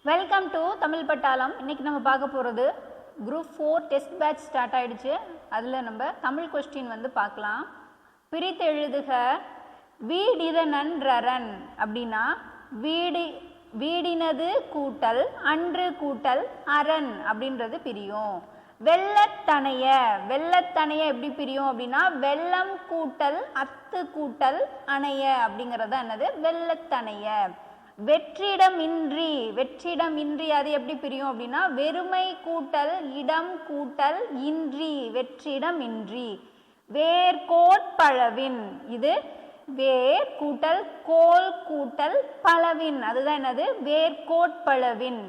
Welcome to Tamil பட்டாளம். இன்னைக்கு நம்ம பார்க்க போகிறது குரூப் 4 டெஸ்ட் பேட்ச் ஸ்டார்ட் ஆயிடுச்சு. அதில் நம்ம தமிழ் கொஸ்டின் பார்க்கலாம். பிரித்து எழுதுக. வீடிதனன்றரன் அப்படின்னா வீடினது கூட்டல் அன்று கூட்டல் அரண் அப்படின்றது பிரியும். வெள்ளத்தனைய எப்படி பிரியும் அப்படின்னா வெள்ளம் கூட்டல் அத்து கூட்டல் அணைய அப்படிங்கிறது என்னது வெள்ளத்தனைய. வெற்றிடமின்றி அது எப்படி பிரியும் அப்படின்னா வெறுமை கூட்டல் இடம் கூட்டல் இன்றி வெற்றிடமின்றி. வேர்கோட்பளவின் இது வேர் கூட்டல் கோல் கூட்டல் பளவின் அதுதான் என்னது வேர்கோட்பளவின்.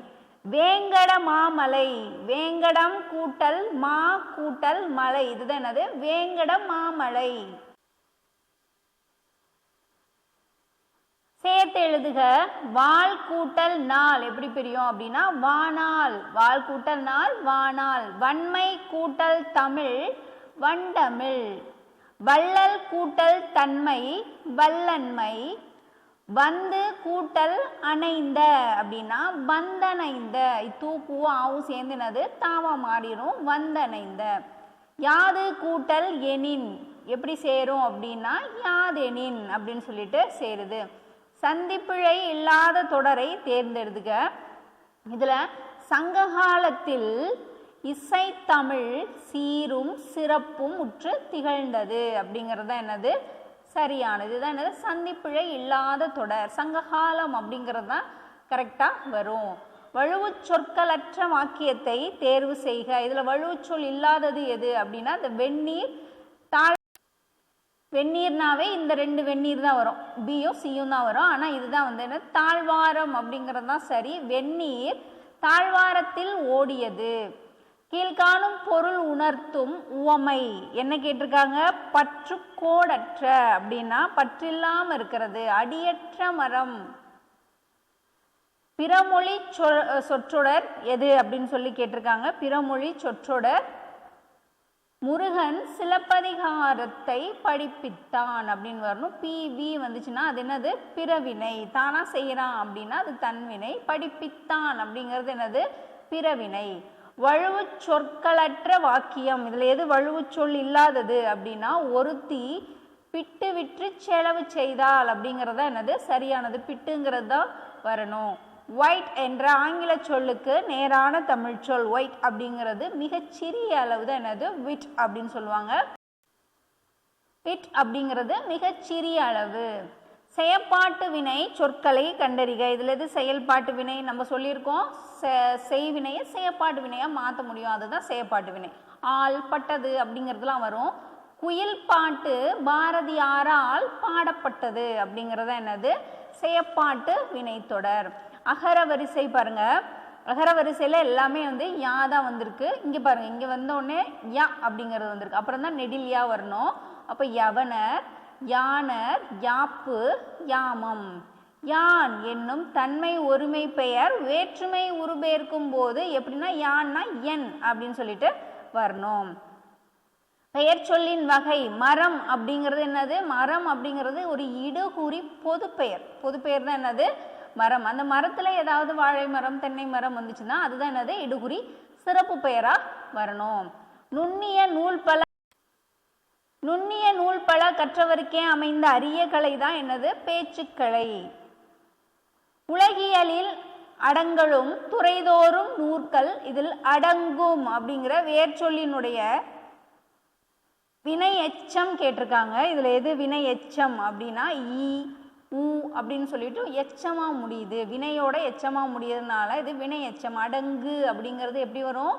வேங்கட மாமலை வேங்கடம் கூட்டல் மா கூட்டல் மலை இதுதான் என்னது வேங்கட மாமலை. சேர்த்து எழுதுக. வாள் கூட்டல் நாள் எப்படி பிரியும் அப்படின்னா வானால் வாள் கூட்டல் நாள் வானால். வன்மை கூட்டல் தமிழ் வண்டமிழ். வள்ளல் கூட்டல் தன்மை வல்லன்மை. வந்து கூட்டல் அணைந்த அப்படின்னா வந்தணைந்த. தூக்குவும் ஆவும் சேர்ந்துனது தாவா மாறிடும் வந்தணைந்த. யாது கூட்டல் எனின் எப்படி சேரும் அப்படின்னா யாதெனின் அப்படின்னு சொல்லிட்டு சேருது. சந்திப்பிழை இல்லாத தொடரை தேர்ந்தெடுத்துக. இதுல சங்ககாலத்தில் இசைத்தமிழ் சீரும் சிறப்பும் உற்று திகழ்ந்தது அப்படிங்கிறது என்னது சரியானது. இதுதான் என்னது சந்திப்பிழை இல்லாத தொடர். சங்ககாலம் அப்படிங்கிறது தான் கரெக்டா வரும். வழுவு சொற்களற்ற வாக்கியத்தை தேர்வு செய்க. இதுல வழுவு சொல் இல்லாதது எது அப்படின்னா இந்த வெந்நீர் தாழ். வெந்நீர்னாவே இந்த ரெண்டு வெந்நீர் தான் வரும், பியும் சியும் தான் வரும். ஆனால் இதுதான் என்ன தாழ்வாரம் அப்படிங்கிறது தான் சரி. வெந்நீர் தாழ்வாரத்தில் ஓடியது. கீழ்காணும் பொருள் உணர்த்தும் உவமை என்ன கேட்டிருக்காங்க. பற்று கோடற்ற அப்படின்னா பற்றில்லாம இருக்கிறது. அடியற்ற மரம். பிறமொழி சொற்றொடர் எது அப்படின்னு சொல்லி கேட்டிருக்காங்க. பிறமொழி சொற்றொடர் முருகன் சிலப்பதிகாரத்தை படிப்பித்தான் அப்படின்னு வரணும். பிவி வந்துச்சுன்னா அது என்னது பிறவினை. தானா செய்யறான் அப்படின்னா அது தன்வினை. படிப்பித்தான் அப்படிங்கிறது என்னது பிறவினை. வழுவு சொற்களற்ற வாக்கியம் இதுல எது வழுவு சொல் இல்லாதது அப்படின்னா ஒருத்தி பிட்டு விற்று செலவு செய்தால் அப்படிங்கிறத என்னது சரியானது. பிட்டுங்கிறது தான் வரணும். ஒயிட் என்ற ஆங்கில சொல்லுக்கு நேரான தமிழ் சொல் ஒயிட் அப்படிங்கிறது மிகச்சிறிய அளவு தான் என்னது விட் அப்படின்னு சொல்லுவாங்க. விட் அப்படிங்கிறது மிகச்சிறிய அளவு. செயற்பாட்டு வினை சொற்களை கண்டறிக. இதுல எது செயல்பாட்டு வினை நம்ம சொல்லியிருக்கோம். செய்வினையை செயற்பாட்டு வினையா மாற்ற முடியும், அதுதான் செயற்பாட்டு வினை. ஆள் பட்டது அப்படிங்கிறதுலாம் வரும். குயில் பாட்டு பாரதியாரால் பாடப்பட்டது அப்படிங்கிறத என்னது செயற்பாட்டு வினை தொடர். அகர வரிசை பாருங்க. அகர வரிசையில எல்லாமே யா தான் வந்திருக்கு. இங்க பாருங்க, இங்க வந்த உடனே யா அப்படிங்கிறது வந்திருக்கு. அப்புறம் தான் நெடில் யா வரணும். அப்ப யவனர் யானர் யாப்பு யாமம். யான் என்னும் தன்மை ஒருமை பெயர் வேற்றுமை உருபெயர்க்கும் போது எப்படின்னா யான்னா என் அப்படின்னு சொல்லிட்டு வரணும். பெயர் சொல்லின் வகை. மரம் அப்படிங்கிறது என்னது மரம் அப்படிங்கிறது ஒரு இடுகுறி பொது பெயர். பொது பெயர் தான் என்னது மரம். அந்த மரத்துல ஏதாவது வாழை மரம் தென்னை மரம் வந்துச்சுன்னா அதுதான் என்னது இடுகுறி சிறப்பு பெயரா வரணும். நுண்ணிய நூல் பல கற்றவருக்கே அமைந்த அரிய கலை தான் என்னது பேச்சுக்கலை. உலகியலில் அடங்கலும் துறைதோறும் நூற்கள் இதில் அடங்கும் அப்படிங்கிற வேர்ச்சொல்லினுடைய வினை எச்சம் கேட்டிருக்காங்க. இதுல எது வினை எச்சம் அப்படின்னா ஈ ஊ அப்படின்னு சொல்லிட்டு எச்சமா முடியுது. வினையோட எச்சமா முடியறதுனால இது வினை எச்சம். அடங்கு அப்படிங்கிறது எப்படி வரும்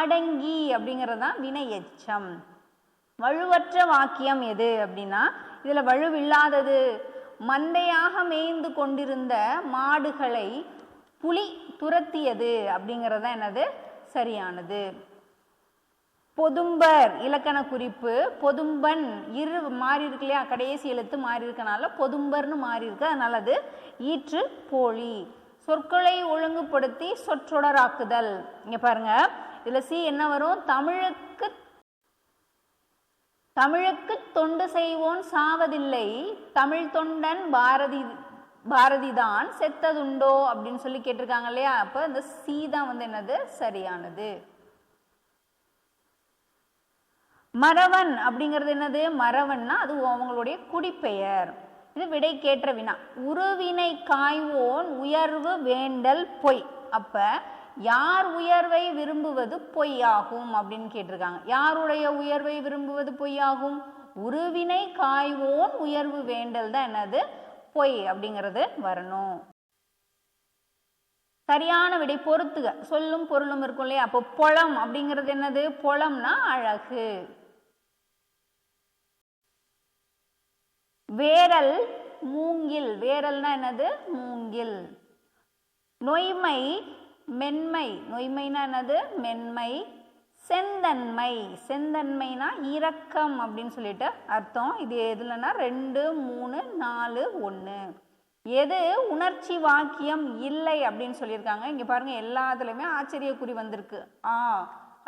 அடங்கி அப்படிங்கிறது தான் வினை எச்சம். வலுவற்ற வாக்கியம் எது அப்படின்னா இதுல வலுவில்லாதது. மந்தையாக மேய்ந்து கொண்டிருந்த மாடுகளை புலி துரத்தியது அப்படிங்கிறது என்னது சரியானது. பொதும்பர் இலக்கண குறிப்பு. பொதும்பன் இரு மாறி இருக்கு இல்லையா, கடைசி எழுத்து மாறி இருக்கனால பொதும்பர்னு மாறி இருக்கு. அதனால அது ஈற்று போலி. சொற்களை ஒழுங்குபடுத்தி சொற்றொடராக்குதல். இங்க பாருங்க, இதுல சி என்ன வரும். தமிழுக்கு தொண்டு செய்வோன் சாவதில்லை தமிழ் தொண்டன் பாரதி தான் செத்ததுண்டோ அப்படின்னு சொல்லி கேட்டிருக்காங்க இல்லையா? அப்ப இந்த சி தான் வந்து என்னது சரியானது. மறவன் அப்படிங்கிறது என்னது? மறவன்னா அது அவங்களுடைய குடிப்பெயர். இது விடைக்கேற்ற வினா. உருவினை காய்வோன் உயர்வு வேண்டல் பொய். அப்ப யார் உயர்வை விரும்புவது பொய்யாகும் அப்படின்னு கேட்டிருக்காங்க. யாருடைய உயர்வை விரும்புவது பொய்யாகும்? உருவினை காய்வோன் உயர்வு வேண்டல் தான் என்னது? பொய் அப்படிங்கிறது வரணும். சரியான விடை பொறுத்துக. சொல்லும் பொருளும் இருக்கும் இல்லையா? அப்போ பொலம் அப்படிங்கிறது என்னது? பொலம்னா அழகு. வேரல் மூங்கில். வேரல்னா என்னது? மூங்கில். நொய்மை மென்மை. நொய்மைனா என்னது? மென்மை. செந்தன்மை. செந்தன்மைனா இரக்கம் அப்படின்னு சொல்லிட்டு அர்த்தம். இது எதுலன்னா 2, 3, 4, 1. எது உணர்ச்சி வாக்கியம் இல்லை அப்படின்னு சொல்லியிருக்காங்க. இங்க பாருங்க எல்லாத்துலயுமே ஆச்சரியக்குறி வந்திருக்கு. ஆ,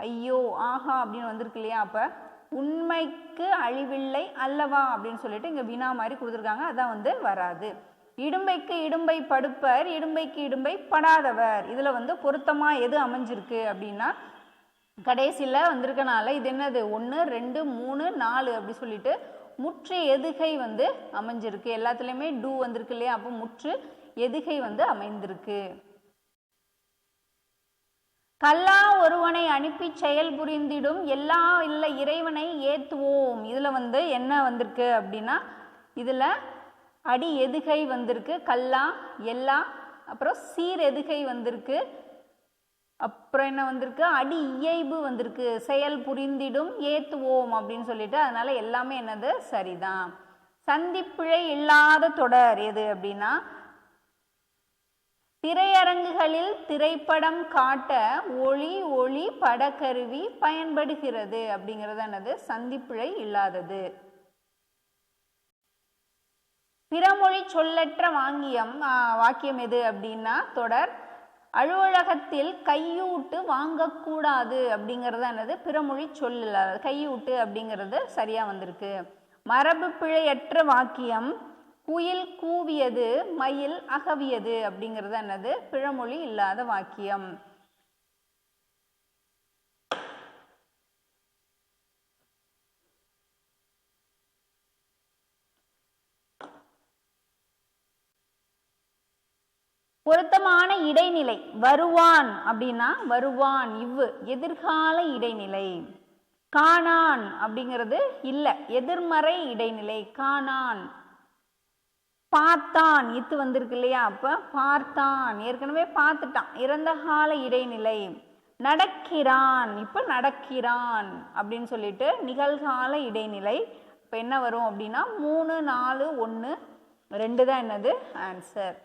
ஐயோ, ஆஹா அப்படின்னு வந்திருக்கு இல்லையா? அப்ப உண்மைக்கு அழிவில்லை அல்லவா அப்படின்னு சொல்லிட்டு இங்க வினா மாதிரி கொடுத்துருக்காங்க. அதான் வந்து வராது. இடும்பைக்கு இடும்பை படுப்பர், இடும்பைக்கு இடும்பை படாதவர். இதுல வந்து பொருத்தமா எது அமைஞ்சிருக்கு அப்படின்னா கடைசியில வந்திருக்கனால இது என்னது? 1, 2, 3, 4 அப்படி சொல்லிட்டு முற்று எதுகை வந்து அமைஞ்சிருக்கு. எல்லாத்துலயுமே டூ வந்திருக்கு இல்லையா? அப்போ முற்று எதுகை வந்து அமைந்திருக்கு. கல்லா ஒருவனை அனுப்பி செயல் புரிந்திடும் எல்லா இல்லை இறைவனை ஏத்துவோம். இதுல வந்து என்ன வந்திருக்கு அப்படின்னா இதுல அடி எதுகை வந்திருக்கு, கல்லா எல்லா. அப்புறம் சீர் எதுகை வந்திருக்கு. அப்புறம் என்ன வந்திருக்கு? அடி இயைபு வந்திருக்கு. செயல் புரிந்திடும் ஏத்துவோம் அப்படின்னு சொல்லிட்டு. அதனால எல்லாமே என்னது? சரிதான். சந்திப்பிழை இல்லாத தொடர் எது அப்படின்னா திரையரங்குகளில் திரைப்படம் காட்ட ஒளி படக்கருவி பயன்படுகிறது அப்படிங்கிறது என்னது? சந்திப்பிழை இல்லாதது. பிறமொழி சொல்லற்ற வாக்கியம் எது அப்படின்னா தொடர். அலுவலகத்தில் கையூட்டு வாங்கக்கூடாது அப்படிங்கிறது என்னது? பிறமொழி சொல்லல. கையூட்டு அப்படிங்கிறது சரியா வந்திருக்கு. மரபு பிழையற்ற வாக்கியம் குயில் கூவியது மயில் அகவியது அப்படிங்கிறது என்னது? பிறமொழி இல்லாத வாக்கியம். பொருத்தமான இடைநிலை வருவான் அப்படின்னா வருவான் இவ்வு எதிர்கால இடைநிலை. காணான் அப்படிங்கிறது இல்ல எதிர்மறை இடைநிலை. காணான். பார்த்தான் இத்து வந்திருக்கு இல்லையா? அப்ப பார்த்தான் ஏற்கனவே பார்த்துட்டான் இறந்த கால இடைநிலை. நடக்கிறான் இப்ப நடக்கிறான் அப்படின்னு சொல்லிட்டு நிகழ்கால இடைநிலை. இப்ப என்ன வரும் அப்படின்னா 3, 4, 1, 2 தான் என்னது ஆன்சர்.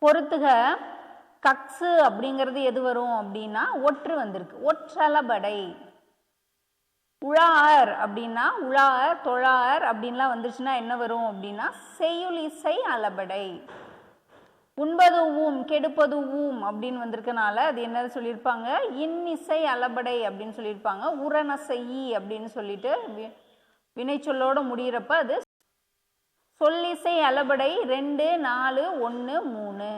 பொறுத்துக. கக்ஸு அப்படிங்கிறது எது வரும் அப்படின்னா ஒற்று வந்திருக்கு. ஒற்றளபடை. உழார் அப்படின்னா உழார் தொழார் அப்படின்லாம் வந்துருச்சுன்னா என்ன வரும் அப்படின்னா செய்யுள் இசை அளபடை. உண்பது ஊம் கெடுப்பது ஊம் அப்படின்னு வந்திருக்கனால அது என்ன சொல்லியிருப்பாங்க? இன்னிசை அளபடை அப்படின்னு சொல்லியிருப்பாங்க. உரநசையி அப்படின்னு சொல்லிட்டு வினைச்சொல்லோட முடிகிறப்ப அது சொல்லிசை அளபடை. 2, 4, 1, 3.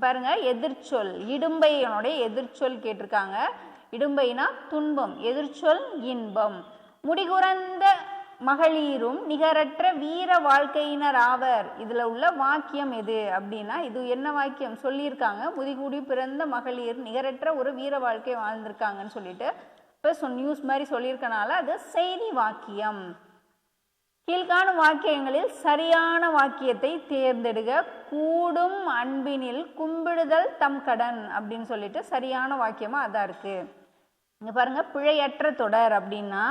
பாருங்க எதிர்ச்சொல் இடும்பையனுடைய எதிர்ச்சொல் கேட்டிருக்காங்க. இடும்பைனா துன்பம், எதிர்ச்சொல் இன்பம். முடிகுறந்த மகளிரும் நிகரற்ற வீர வாழ்க்கையினர் ஆவர். இதுல உள்ள வாக்கியம் எது அப்படின்னா இது என்ன வாக்கியம் சொல்லியிருக்காங்க? முதிகூடி பிறந்த மகளிர் நிகரற்ற ஒரு வீர வாழ்க்கை வாழ்ந்திருக்காங்கன்னு சொல்லிட்டு இப்போ நியூஸ் மாதிரி சொல்லியிருக்கனால அது செய்தி வாக்கியம். கீழ்காணும் வாக்கியங்களில் சரியான வாக்கியத்தை தேர்ந்தெடுக. கூடும் அன்பினில் கும்பிடுதல் தம் கடன் அப்படின்னு சொல்லிட்டு சரியான வாக்கியமா அதான் இருக்கு. இங்க பாருங்க பிழையற்ற தொடர் அப்படின்னா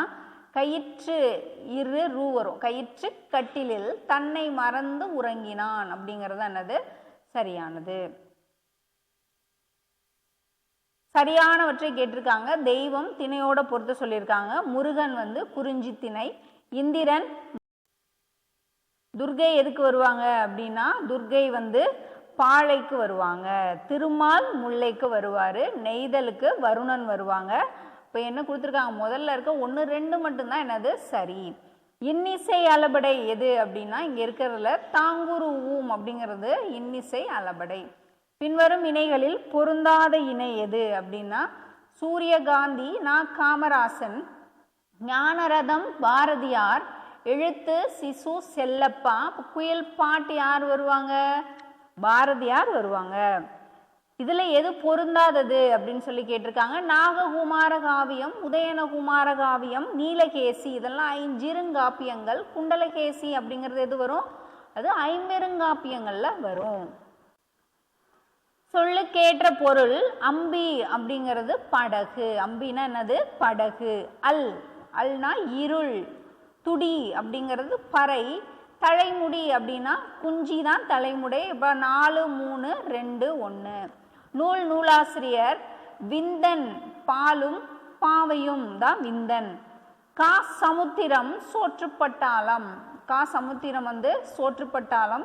கயிற்று ரூ வரும். கயிற்று கட்டிலில் தன்னை மறந்து உறங்கினான் அப்படிங்கிறது என்னது சரியானது. சரியானவற்றை கேட்டிருக்காங்க. தெய்வம் திணையோட பொறுத்து சொல்லியிருக்காங்க. முருகன் வந்து குறிஞ்சி திணை. இந்திரன். துர்கை எதுக்கு வருவாங்க அப்படின்னா துர்கை வந்து பாழைக்கு வருவாங்க. திருமால் முல்லைக்கு வருவார். நெய்தலுக்கு வருணன் வருவாங்க. இப்போ என்ன கொடுத்துருக்காங்க? முதல்ல இருக்க 1, 2 மட்டும்தான் என்னது சரி. இன்னிசை அளபடை எது அப்படின்னா இங்க இருக்கிறதுல தாங்குரு ஊம் அப்படிங்கிறது இன்னிசை அளபடை. பின்வரும் இணைகளில் பொருந்தாத இணை எது அப்படின்னா சூரியகாந்தி நா. காமராசன், ஞானரதம் பாரதியார், எழுத்து சிசு செல்லப்பா. குயில் பாட்டு யார் வருவாங்க? பாரதியார் வருவாங்க. இதுல எது பொருந்தாதது அப்படின்னு சொல்லி கேட்டிருக்காங்க. நாககுமார காவியம், உதயனகுமார காவியம், நீலகேசி இதெல்லாம் ஐஞ்சிருங்காப்பியங்கள். குண்டலகேசி அப்படிங்கிறது எது வரும்? அது ஐம்பெருங்காப்பியங்கள்ல வரும். சொல்லுக்கேற்ற பொருள் அம்பி அப்படிங்கிறது படகு. அம்பின்னா என்னது? படகு. அல்னா இருள். துடி அப்படிங்கிறது பறை. தலைமுடி அப்படின்னா குஞ்சி தான் தலைமுடி. இப்போ 4 3 2 1. நூல் நூலாசிரியர் விந்தன், பாலும் பாவையும் தான் விந்தன். கா சமுத்திரம் சோற்றுப்பட்டாளம். கா சமுத்திரம் சோற்றுப்பட்டாளம்.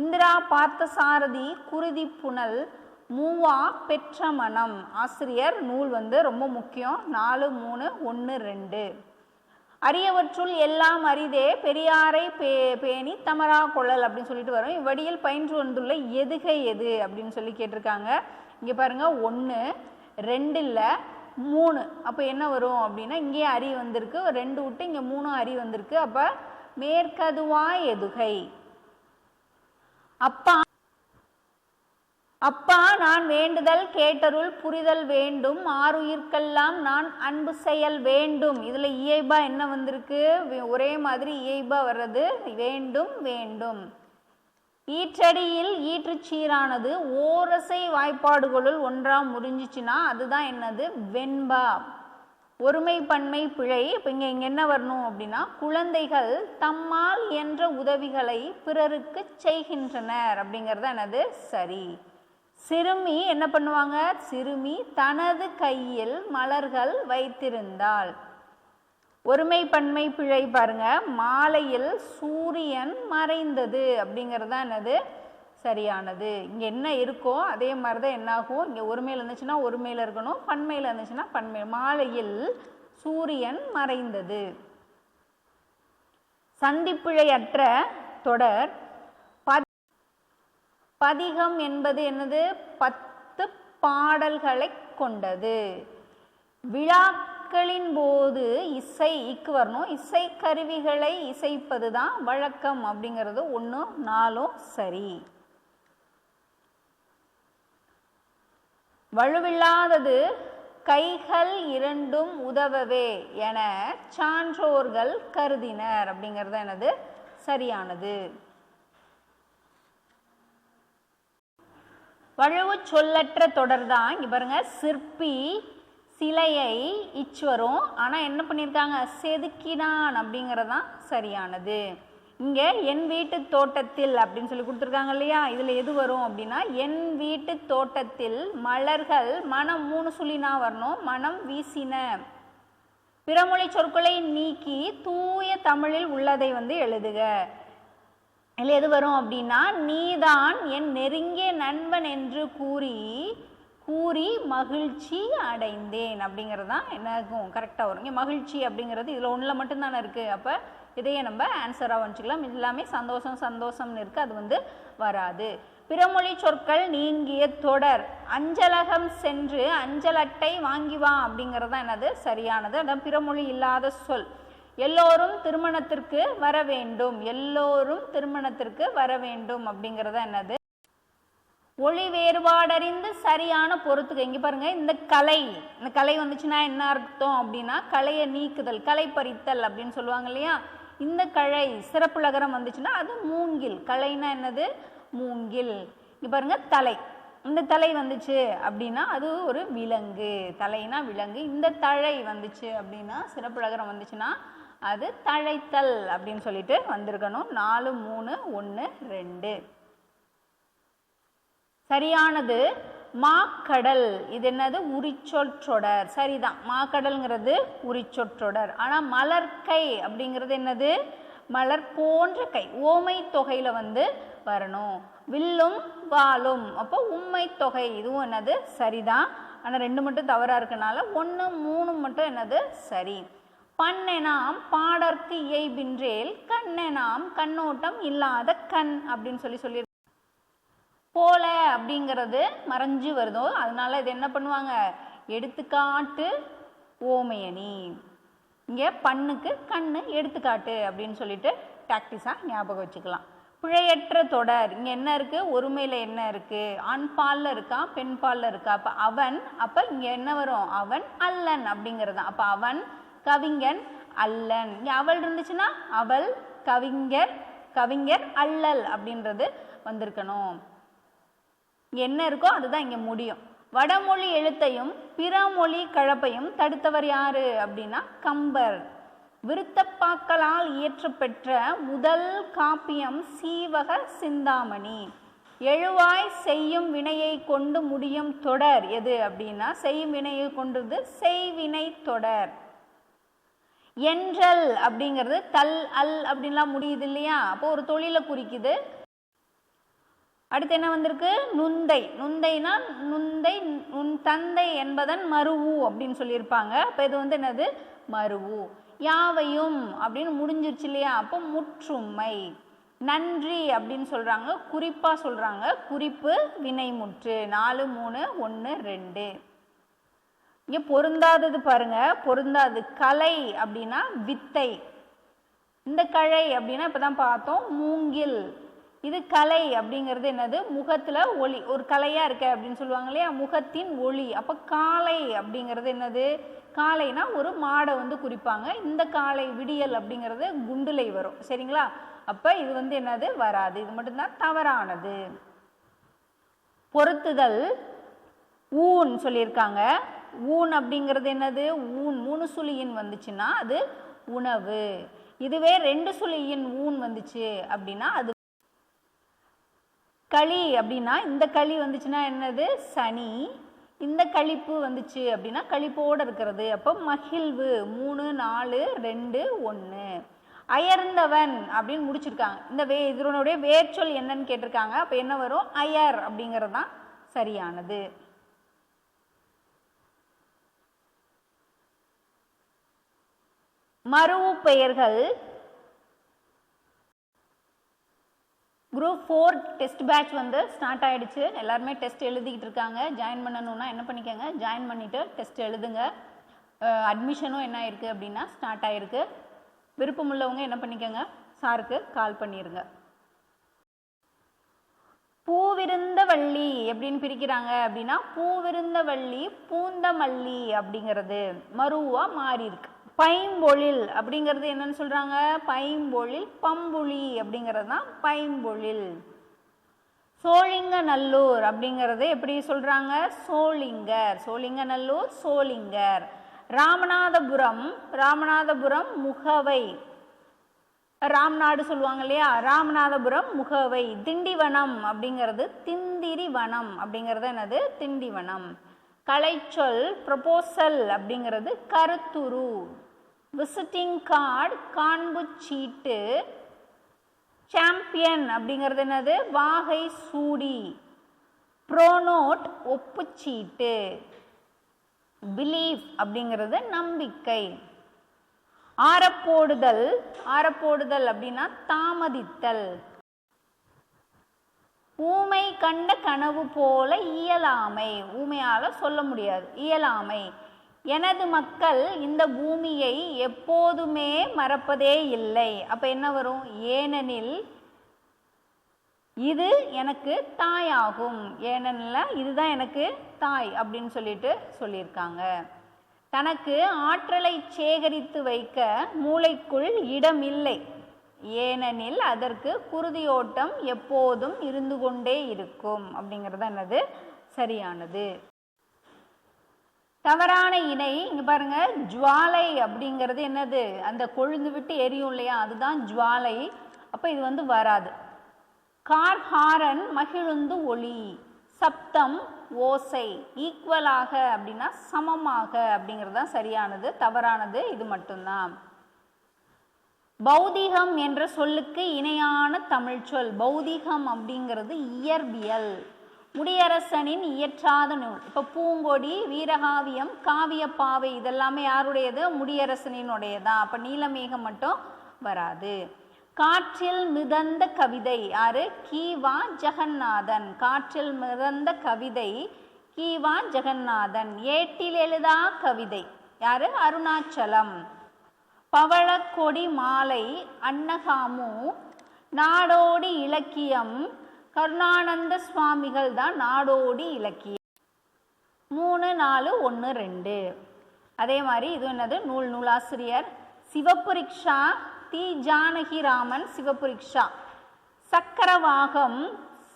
இந்திரா பார்த்தசாரதி குருதி புனல். மூவா பெற்ற மனம். ஆசிரியர் நூல் ரொம்ப முக்கியம். 4 3 1 2. அரியவற்றுள் எல்லாம் அரிதே பெரியாரை பேணி தமரா கொள்ளல் அப்படின்னு சொல்லிட்டு வரும். இவ்வடியில் பயின்று வந்துள்ள எதுகை எது அப்படின்னு சொல்லி கேட்டிருக்காங்க. இங்கே பாருங்க 1 2 இல்லை 3. அப்போ என்ன வரும் அப்படின்னா இங்கே அரி வந்திருக்கு, 2 விட்டு இங்கே 3 அரி வந்திருக்கு. அப்போ மேற்கதுவா எதுகை. அப்பா நான் வேண்டுதல் கேட்டருள் புரிதல் வேண்டும், ஆறுயிர்க்கெல்லாம் நான் அன்பு செயல் வேண்டும். இதில் இயைபா என்ன வந்திருக்கு? ஒரே மாதிரி இயைபா வர்றது வேண்டும் வேண்டும். ஈற்றடியில் ஈற்று சீரானது ஓரசை வாய்ப்பாடுகளுள் ஒன்றாம் முடிஞ்சிச்சுன்னா அதுதான் என்னது? வெண்பா. ஒருமை பன்மை பிழை. இப்போ இங்கே என்ன வரணும் அப்படின்னா குழந்தைகள் தம்மால் என்ற உதவிகளை பிறருக்கு செய்கின்றனர் அப்படிங்கிறது என்னது? சரி. சிறுமி என்ன பண்ணுவாங்க? சிறுமி தனது கையில் மலர்கள் வைத்திருந்தாள். ஒருமை பன்மை பிழை பாருங்க. மாலையில் சூரியன் மறைந்தது அப்படிங்கிறது தான் என்னது? சரியானது. இங்கே என்ன இருக்கோ அதே மாதிரி தான் என்னாகும். இங்கே ஒருமையில் இருந்துச்சுன்னா ஒருமையில் இருக்கணும், பன்மையில் இருந்துச்சுன்னா பன்மை. மாலையில் சூரியன் மறைந்தது. சந்திப்பிழையற்ற தொடர். பதிகம் என்பது என்னது? 10 பாடல்களை கொண்டது. விழாக்களின் போது இசைக்கு வரணும். இசை கருவிகளை இசைப்பது தான் வழக்கம் அப்படிங்கிறது 1 4 சரி. வலுவில்லாதது கைகள் இரண்டும் உதவவே என சான்றோர்கள் கருதினர் அப்படிங்கிறது என்னது? சரியானது. வழுவு சொல்லற்ற தொடர் தான். இங்கே பாருங்க சிற்பி சிலையை வரும். ஆனால் என்ன பண்ணியிருக்காங்க? செதுக்கினான் அப்படிங்கிறதான் சரியானது. இங்கே என் வீட்டு தோட்டத்தில் அப்படின்னு சொல்லி கொடுத்துருக்காங்க இல்லையா? இதில் எது வரும் அப்படின்னா என் வீட்டு தோட்டத்தில் மலர்கள் மனம் 3 சொல்லினா வரணும். மனம் வீசின. பிறமொழி சொற்களை நீக்கி தூய தமிழில் உள்ளதை எழுதுக. இதில் எது வரும் அப்படின்னா நீதான் என் நெருங்கிய நண்பன் என்று கூறி மகிழ்ச்சி அடைந்தேன் அப்படிங்கிறது தான் என்னக்கும் கரெக்டாக வரும். இங்கே மகிழ்ச்சி அப்படிங்கிறது இதில் 1 மட்டும்தானே இருக்குது. அப்போ இதையே நம்ம ஆன்சராக வச்சுக்கலாம். இது எல்லாமே சந்தோஷம்னு இருக்குது, அது வராது. பிறமொழி சொற்கள் நீங்கிய தொடர். அஞ்சலகம் சென்று அஞ்சல் அட்டை வாங்கி வா அப்படிங்கிறது தான் என்னது? சரியானது. அதான் பிறமொழி இல்லாத சொல். எல்லோரும் திருமணத்திற்கு வர வேண்டும். எல்லோரும் திருமணத்திற்கு வர வேண்டும் அப்படிங்கிறது என்னது? ஒளி வேறுபாடறிந்து சரியான பொறுத்துக்க. இங்கே பாருங்க இந்த கலை வந்துச்சுன்னா என்ன அர்த்தம் அப்படின்னா கலையை நீக்குதல், களை பறித்தல் அப்படின்னு சொல்லுவாங்க இல்லையா? இந்த கலை சிறப்புலகரம் வந்துச்சுன்னா அது மூங்கில். கலைனா என்னது? மூங்கில். இங்கே பாருங்க தலை. இந்த தலை வந்துச்சு அப்படின்னா அது ஒரு விலங்கு. தலைனா விலங்கு. இந்த தழை வந்துச்சு அப்படின்னா சிறப்புலகரம் வந்துச்சுன்னா அது தழைத்தல் அப்படின்னு சொல்லிட்டு வந்திருக்கணும். 4 3 1 2 சரியானது. மாக்கடல். இது என்னது? உரிச்சொற்றொடர். சரிதான். மாக்கடல்ங்கிறது உரிச்சொற்றொடர். ஆனால் மலர்கை அப்படிங்கிறது என்னது? மலர் போன்ற கை. ஓமை தொகையில் வரணும். வில்லும் வாலும். அப்போ உண்மை தொகை. இதுவும் என்னது? சரிதான். ஆனால் 2 மட்டும் தவறாக இருக்கனால 1 3 மட்டும் என்னது? சரி. பண்ணெனாம் பாடற்கு இயைபின்றேல் கண்ணெனாம் கண்ணோட்டம் இல்லாத கண் அப்படின்னு சொல்லி போல அப்படிங்கிறது மறைஞ்சு வருதோ, அதனால இது என்ன பண்ணுவாங்க, எடுத்துக்காட்டு ஓமையணி. இங்கே பண்ணுக்கு கண்ணு எடுத்துக்காட்டு அப்படின்னு சொல்லிட்டு ப்ராக்டிஸாக ஞாபகம் வச்சுக்கலாம். பிழையற்ற தொடர், இங்கே என்ன இருக்குது, ஒருமையில் என்ன இருக்குது, ஆண் பாலில் இருக்கா பெண் பாலில் இருக்கா, அப்போ அவன், அப்போ இங்கே என்ன வரும், அவன் அல்லன் அப்படிங்கிறது தான். அப்போ அவன் கவிஞன் அல்லன். இங்கே அவள் இருந்துச்சுன்னா அவள் கவிஞர், கவிஞர் அல்லல் அப்படின்றது வந்திருக்கணும். இங்கே என்ன இருக்கோ அதுதான் இங்கே முடியும். வடமொழி எழுத்தையும் பிற மொழி கலப்பையும் தடுத்தவர் யாரு அப்படின்னா கம்பர். விருத்தப்பாக்களால் இயற்றப்பெற்ற முதல் காப்பியம் சீவக சிந்தாமணி. எழுவாய் செய்யும் வினையை கொண்டு முடியும் தொடர் எது அப்படின்னா செய்யும் வினையை கொண்டது செய்வினை தொடர். என்றல் அப்படிங்கிறது தல் அல் அப்படின்லாம் முடியுது இல்லையா, அப்போ ஒரு தொழிலை குறிக்குது. அடுத்து என்ன வந்திருக்கு, நுந்தை. நுந்தைனா நுந்தை உன் தந்தை என்பதன் மருவு அப்படின்னு சொல்லியிருப்பாங்க. அப்போ இது வந்து என்னது, மருவு. யாவையும் அப்படின்னு முடிஞ்சிருச்சு இல்லையா, அப்போ முற்றுமை. நன்றி அப்படின்னு சொல்கிறாங்க, குறிப்பாக சொல்கிறாங்க, குறிப்பு வினைமுற்று. 4 3 1 2. இங்கே பொருந்தாதது பாருங்க, பொருந்தாது. கலை அப்படின்னா வித்தை. இந்த கலை அப்படின்னா இப்போ தான் பார்த்தோம் மூங்கில். இது கலை அப்படிங்கிறது என்னது, முகத்தில் ஒளி, ஒரு கலையாக இருக்க அப்படின்னு சொல்லுவாங்க இல்லையா, முகத்தின் ஒளி. அப்போ காலை அப்படிங்கிறது என்னது, காலைனா ஒரு மாடை வந்து குறிப்பாங்க. இந்த காலை விடியல் அப்படிங்கிறது குண்டுலை வரும், சரிங்களா. அப்போ இது வந்து என்னது வராது, இது மட்டும்தான் தவறானது. பொருத்துதல் ஊன் சொல்லியிருக்காங்க. ஊன் அப்படிங்கிறது என்னது, ஊன் 3 சுழியின் வந்துச்சுன்னா அது உணவு. இதுவே 2 சுழியின் ஊன் வந்துச்சு அப்படின்னா அது களி. அப்படின்னா இந்த களி வந்துச்சுன்னா என்னது, சனி. இந்த கழிப்பு வந்துச்சு அப்படின்னா கழிப்போடு இருக்கிறது. அப்போ மகிழ்வு. 3 4 2 1. அயர்ந்தவன் அப்படின்னு முடிச்சிருக்காங்க. இந்த இதனுடைய வேர்ச்சொல் என்னன்னு கேட்டிருக்காங்க. அப்போ என்ன வரும், அயர் அப்படிங்கிறது தான் சரியானது. மருவு பெயர்கள். குரூப் 4 டெஸ்ட் பேட்ச் வந்து ஸ்டார்ட் ஆகிடுச்சு. எல்லாருமே டெஸ்ட் எழுதிக்கிட்டு இருக்காங்க. ஜாயின் பண்ணணுன்னா என்ன பண்ணிக்கோங்க, ஜாயின் பண்ணிவிட்டு டெஸ்ட் எழுதுங்க. அட்மிஷனும் என்ன ஆயிருக்கு அப்படின்னா ஸ்டார்ட் ஆகிருக்கு. விருப்பமுள்ளவங்க என்ன பண்ணிக்கோங்க, சாருக்கு கால் பண்ணிடுங்க. பூவிருந்த வள்ளி எப்படின்னு பிரிக்கிறாங்க அப்படின்னா பூவிருந்த வள்ளி பூந்தமல்லி அப்படிங்கிறது மருவாக மாறி இருக்கு. பைம்பொழில் அப்படிங்கிறது என்னன்னு சொல்றாங்க, பைம்பொழில் பம்புளி அப்படிங்கிறது தான் பைம்பொழில். சோழிங்கநல்லூர் அப்படிங்கிறது எப்படி சொல்றாங்க, சோளிங்கர். சோழிங்கநல்லூர் சோளிங்கர். ராமநாதபுரம், ராமநாதபுரம் முகவை. ராம்நாடு சொல்லுவாங்க இல்லையா, ராமநாதபுரம் முகவை. திண்டிவனம் அப்படிங்கிறது திந்திரிவனம் அப்படிங்கிறது என்னது, திண்டிவனம். கலைச்சொல் ப்ரொபோசல் அப்படிங்கிறது கருத்துரு. விசிட்டிங் கார்டு காண்பு சீட்டு. சாம்பியன் அப்படிங்கிறது என்னது, வாகை சூடி. ப்ரோனோட் ஒப்புச்சீட்டு. பிலீஃப் அப்படிங்கிறது நம்பிக்கை. ஆரப்போடுதல், ஆரப்போடுதல் அப்படின்னா தாமதித்தல். ஊமை கண்ட கனவு போல இயலாமை. ஊமையால சொல்ல முடியாது, இயலாமை. எனது மக்கள் இந்த பூமியை எப்போதுமே மறப்பதே இல்லை. அப்ப என்ன வரும், ஏனெனில் இது எனக்கு தாயாகும். ஏனெனில் இதுதான் எனக்கு தாய் அப்படின்னு சொல்லியிருக்காங்க. தனக்கு ஆற்றலை சேகரித்து வைக்க மூளைக்குள் இடமில்லை. ஏனெனில் அதற்கு குருதியோட்டம் எப்போதும் இருந்து கொண்டே இருக்கும் அப்படிங்கிறது என்னது சரியானது. தவறான இணை இங்க பாருங்க, ஜுவாலை அப்படிங்கிறது என்னது, அந்த கொழுந்து விட்டு எரியும் இல்லையா, அதுதான் ஜுவாலை. அப்ப இது வந்து வராது. கார் ஹாரன் மகிழுந்து ஒளி. சப்தம் ஓசை. ஈக்குவலாக அப்படின்னா சமமாக அப்படிங்கிறது தான் சரியானது. தவறானது இது மட்டும்தான். பௌதிகம் என்ற சொல்லுக்கு இணையான தமிழ் சொல். பௌதிகம் அப்படிங்கிறது இயற்பியல். முடியரசனின் இயற்றாத நூல். இப்போ பூங்கொடி, வீரகாவியம், காவியப்பாவை இதெல்லாமே யாருடையது? முடியரசனினுடையதான். அப்போ நீலமேகம் மட்டும் வராது. காற்றில் மிதந்த கவிதை யாரு? கி.வா. ஜெகநாதன். காற்றில் மிதந்த கவிதை கி.வா. ஜெகநாதன். ஏட்டில் எழுதா கவிதை யாரு? அருணாச்சலம். பவளக்கொடி மாலை அன்னகாமு. நாடோடி இலக்கியம் கருணானந்த சுவாமிகள் தான் நாடோடி இலக்கியம். 3, 4, 1, 2. அதே மாதிரி இது என்னது? நூலாசிரியர். சிவப்பு ரிக்ஷா தி. ஜானகிராமன். சிவப்பு ரிக்ஷா. சக்கரவாகம்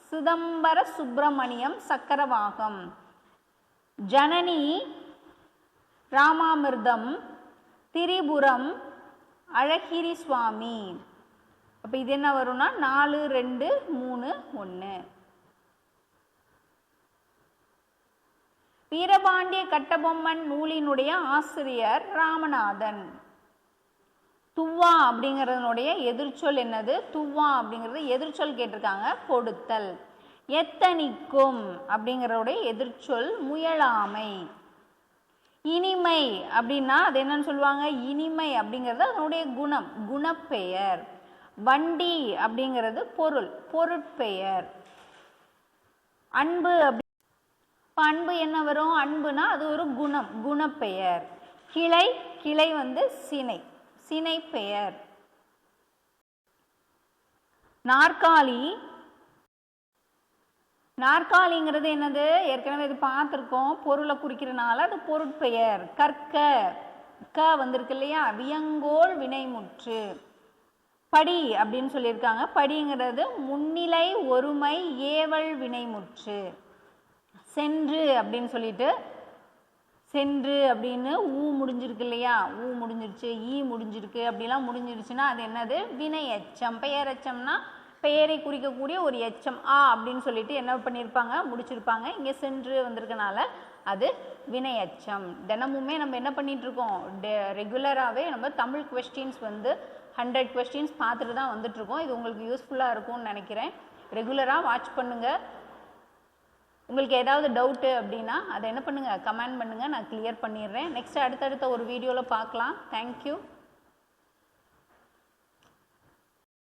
சிதம்பர சுப்பிரமணியம். சக்கரவாகம். ஜனனி ராமாமிர்தம். திரிபுரம் அழகிரி சுவாமி. அப்போ இது என்ன வரும்னா 4, 2, 3, 1. வீரபாண்டிய கட்டபொம்மன் நூலினுடைய ஆசிரியர் ராமநாதன். துவா அப்படிங்கிறதுனுடைய எதிர்ச்சொல் என்னது? துவா அப்படிங்கிறது எதிர்ச்சொல் கேட்டிருக்காங்க, கொடுத்தல். எத்தனிக்கும் அப்படிங்கிறதுடைய எதிர்ச்சொல் முயலாமை. இனிமை அப்படின்னா அது என்னன்னு சொல்லுவாங்க? இனிமை அப்படிங்கிறது அதனுடைய குணம், குணப்பெயர். வண்டி அப்படிங்கிறது பொருள், பொருட்பெயர். அன்பு அன்பு என்ன வரும்? அன்புனா அது ஒரு குணம், குணப்பெயர். கிளை, கிளை சினை, சினை பெயர். நாற்காலி, நாற்காலிங்கிறது என்னது? ஏற்கனவே இது பார்த்துருக்கோம், பொருளை குறிக்கிறனால அது பொருட்பெயர். கற்க, க வந்திருக்கு இல்லையா? வியங்கோள் வினைமுற்று. படி அப்படின்னு சொல்லியிருக்காங்க. படிங்கிறது முன்னிலை ஒருமை ஏவல் வினைமுற்று. சென்று அப்படின்னு சொல்லிட்டு, சென்று அப்படின்னு ஊ முடிஞ்சிருக்கு இல்லையா? ஊ முடிஞ்சிருச்சு, ஈ முடிஞ்சிருக்கு, அப்படிலாம் முடிஞ்சிருச்சுன்னா அது என்னது? வினை எச்சம். பெயரெச்சம்னா பெயரை குறிக்கக்கூடிய ஒரு எச்சம். அப்படின்னு சொல்லிட்டு என்ன பண்ணியிருப்பாங்க? முடிச்சிருப்பாங்க. இங்கே சென்று வந்திருக்கனால அது வினை எச்சம். தினமுமே நம்ம என்ன பண்ணிட்டு இருக்கோம்? ரெகுலராகவே நம்ம தமிழ் கொஸ்டின்ஸ் 100 கொஸ்டின்ஸ் பார்த்துட்டு தான் வந்துட்ருக்கோம். இது உங்களுக்கு யூஸ்ஃபுல்லாக இருக்கும்னு நினைக்கிறேன். ரெகுலராக வாட்ச் பண்ணுங்கள். உங்களுக்கு ஏதாவது டவுட்டு அப்படின்னா அதை என்ன பண்ணுங்கள்? கமெண்ட் பண்ணுங்கள், நான் கிளியர் பண்ணிடுறேன். நெக்ஸ்ட் அடுத்தடுத்த ஒரு வீடியோவில் பார்க்கலாம். தேங்க்யூ.